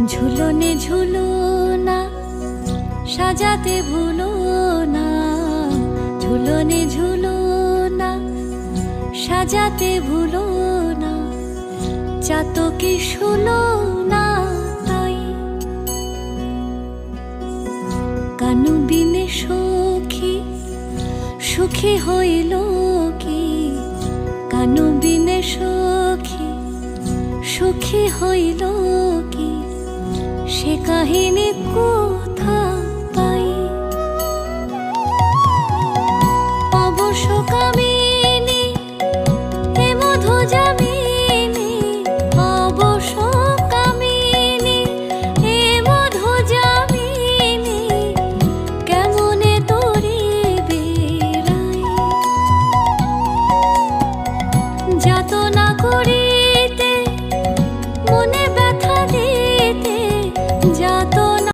ঝুলনে ঝুলো না, সাজাতে ভুলো না। ঝুলনে ঝুলো না, সাজাতে ভুলো না। চাতকি শুলো না তাই। কানু বিনে সখী সুখী হইল কি? কানু বিনে সখী সুখী হইল কি? সে কাহিনী কোথা পাই? অবশ্য কামিনী হে মধু যামিনী, অবশ্য কামিনী হে মধু যামিনী, কেমনে তোরে বেড়াই? যাতনা করি